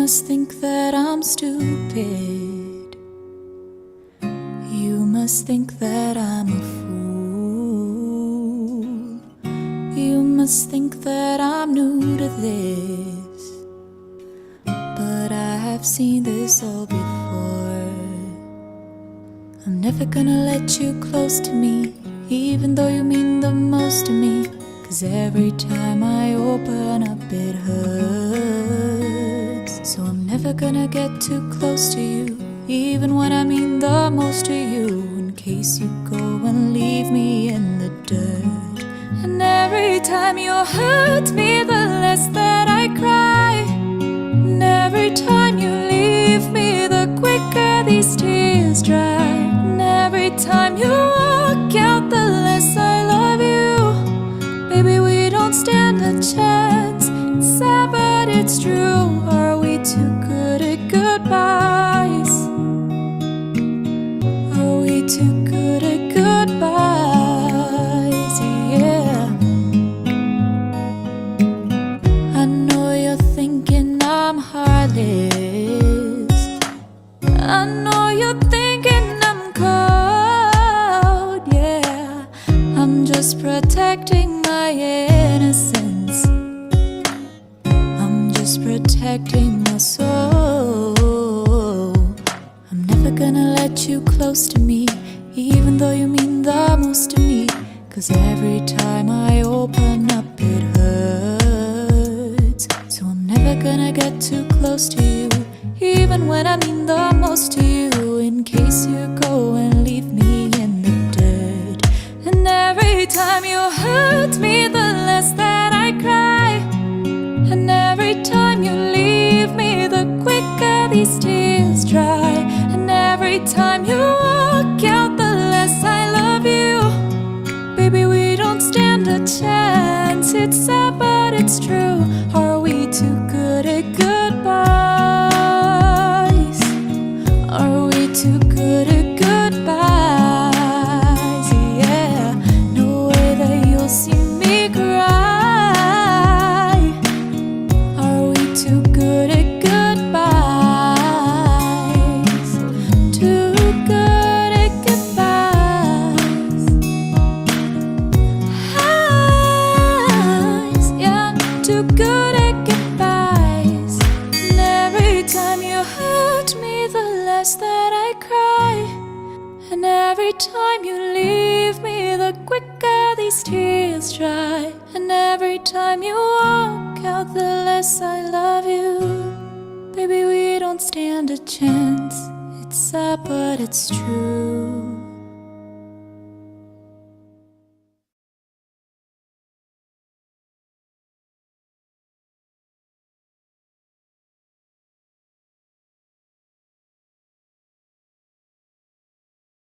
must think that I'm stupid. You must think that I'm a fool. You must think that I'm new to this, but I have seen this all before. I'm never gonna let you close to me, even though you mean the most to me. 'Cause every time I open up it hurts. So I'm never gonna get too close to you, even when I mean the most to you, in case you go and leave me in the dirt. And every time you hurt me, the less that I cry. And every time you leave me, the quicker these tears dry. And every time you walk out, the less I love you. Baby, we don't stand a chance. It's sad, but it's true. Are we too good at goodbyes? Are we too good at goodbyes? Yeah. I know you're thinking I'm heartless. I know you're thinking I'm cold. Yeah, I'm just protecting my innocence. I'm just protecting my soul. I'm never gonna let you close to me, even though you mean the most to me. 'Cause every time I open up it hurts. So I'm never gonna get too close to you, even when I mean the most to you, in case you go and leave me in the dirt. And every time you hurt me, the less that I cry. And every time you leave me, the quicker these tears dry. And every time you walk out, the less I love you. Baby, we don't stand a chance. It's sad, but it's true. Are we too good at goodbyes? Are we too good at goodbyes? Yeah, no way that you'll see me cry. Are we too good at goodbyes? Too good at goodbyes. Yeah, too good at goodbyes. And every time you hurt me, the less that I cry. And every time you leave me, the quicker these tears dry. And every time you walk out, the less I love you. Baby, we don't stand a chance. It's sad, but it's true.